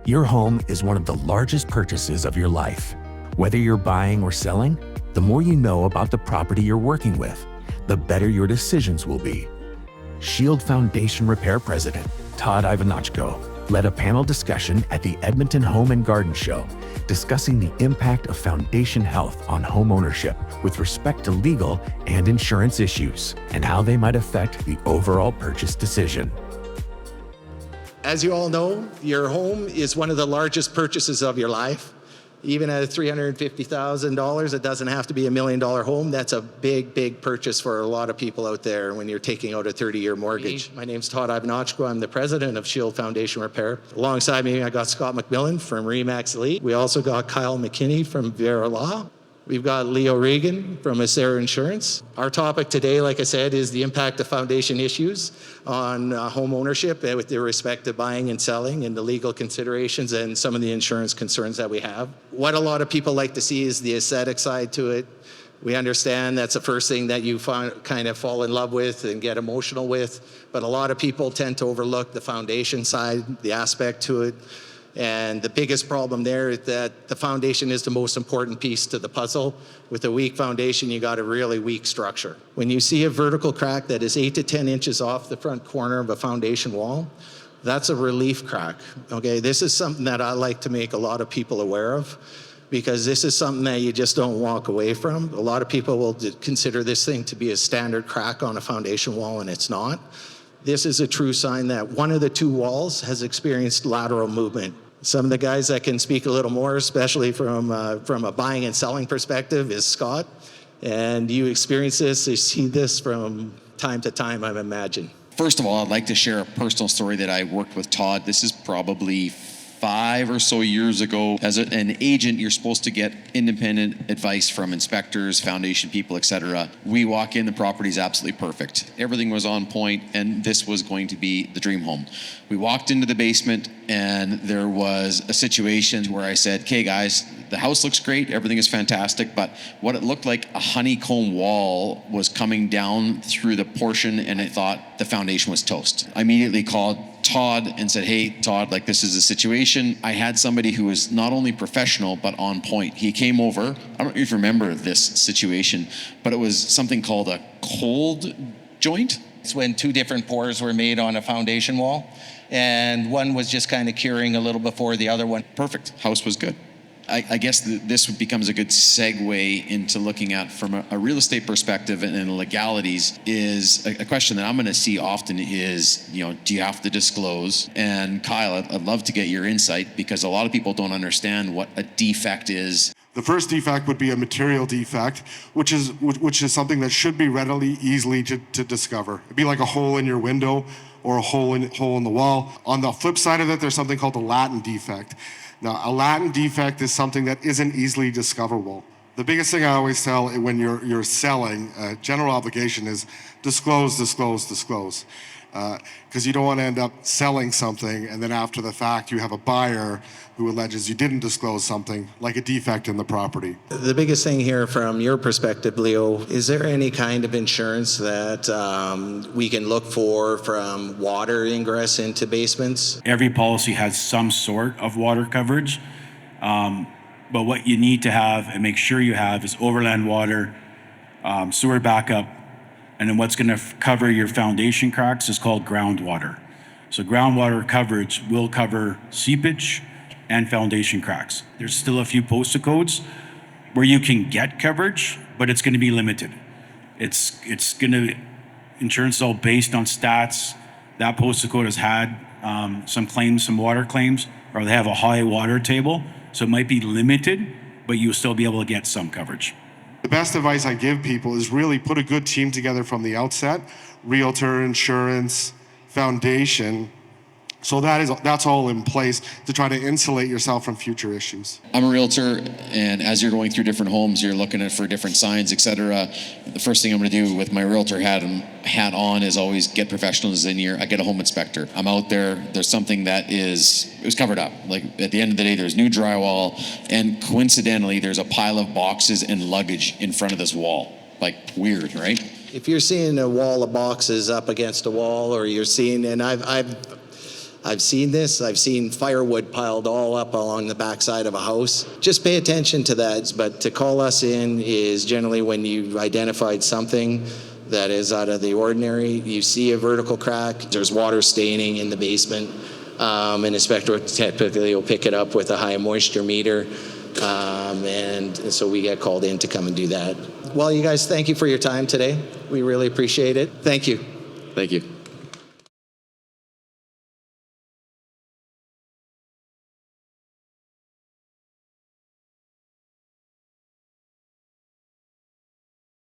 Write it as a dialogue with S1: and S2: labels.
S1: Your home is one of the largest purchases of your life. Whether you're buying or selling, the more you know about the property you're working with, the better your decisions will be. Shield Foundation Repair President Todd Ivanochko led a panel discussion at the Edmonton Home and Garden Show, discussing the impact of foundation health on home ownership with respect to legal and insurance issues, and how they might affect the overall purchase decision.
S2: As you all know, your home is one of the largest purchases of your life. Even at $350,000, it doesn't have to be $1 million home. That's a big, big purchase for a lot of people out there when you're taking out a 30-year mortgage. My name's Todd Ivanochko. I'm the president of Shield Foundation Repair. Alongside me, I got Scott McMillan from Remax Elite. We also got Kyle McKinney from Vera Law. We've got Leo Regan from Acera Insurance. Our topic today, like I said, is the impact of foundation issues on home ownership with respect to buying and selling, and the legal considerations and some of the insurance concerns that we have. What a lot of people like to see is the aesthetic side to it. We understand that's the first thing that you kind of fall in love with and get emotional with, but a lot of people tend to overlook the foundation side, the aspect to it. And the biggest problem there is that the foundation is the most important piece to the puzzle. With a weak foundation, you got a really weak structure. When you see a vertical crack that is 8 to 10 inches off the front corner of a foundation wall, that's a relief crack, okay? This is something that I like to make a lot of people aware of, because this is something that you just don't walk away from. A lot of people will consider this thing to be a standard crack on a foundation wall, and it's not. This is a true sign that one of the two walls has experienced lateral movement. Some of the guys that can speak a little more, especially from a buying and selling perspective, is Scott. And you experience this, you see this from time to time, I imagine.
S3: First of all, I'd like to share a personal story that I worked with Todd. This is probably 5 or so years ago. As an agent, you're supposed to get independent advice from inspectors, foundation people, etc. We walk in, the property's absolutely perfect. Everything was on point, and this was going to be the dream home. We walked into the basement, and there was a situation where I said, okay guys, the house looks great, everything is fantastic, but what it looked like a honeycomb wall was coming down through the portion, and I thought the foundation was toast. I immediately called Todd and said, hey Todd, like, this is the situation. I had somebody who was not only professional but on point. He came over, I don't know if you remember this situation, but it was something called a cold joint.
S4: It's when 2 different pours were made on a foundation wall, and one was just kind of curing a little before the other one.
S3: Perfect, house was good. I guess this becomes a good segue into looking at, from a real estate perspective and legalities, is a question that I'm going to see often is, do you have to disclose? And Kyle, I'd love to get your insight, because a lot of people don't understand what a defect is.
S5: The first defect would be a material defect, which is something that should be readily, easily to discover. It'd be like a hole in your window or a hole in the wall. On the flip side of it, there's something called a latent defect. Now, a latent defect is something that isn't easily discoverable. The biggest thing I always tell when you're selling, general obligation is disclose, disclose, disclose. Because you don't want to end up selling something and then after the fact you have a buyer who alleges you didn't disclose something, like a defect in the property.
S2: The biggest thing here from your perspective, Leo, is there any kind of insurance that we can look for from water ingress into basements?
S6: Every policy has some sort of water coverage, but what you need to have and make sure you have is overland water, sewer backup, and then what's going to cover your foundation cracks is called groundwater. So groundwater coverage will cover seepage and foundation cracks. There's still a few postal codes where you can get coverage, but it's going to be limited. Insurance is all based on stats. That postal code has had some claims, some water claims, or they have a high water table. So it might be limited, but you'll still be able to get some coverage.
S5: The best advice I give people is really put a good team together from the outset: realtor, insurance, foundation. So that's all in place to try to insulate yourself from future issues.
S3: I'm a realtor, and as you're going through different homes, you're looking for different signs, etc. The first thing I'm going to do with my realtor hat on is always get professionals in here. I get a home inspector. I'm out there. There's something that it was covered up. Like, at the end of the day, there's new drywall, and coincidentally, there's a pile of boxes and luggage in front of this wall. Like, weird, right?
S2: If you're seeing a wall of boxes up against a wall, or you're seeing, and I've seen this. I've seen firewood piled all up along the backside of a house. Just pay attention to that. But to call us in is generally when you've identified something that is out of the ordinary. You see a vertical crack, there's water staining in the basement. An inspector typically will pick it up with a high moisture meter. And so we get called in to come and do that. Well, you guys, thank you for your time today. We really appreciate it. Thank you.
S3: Thank you.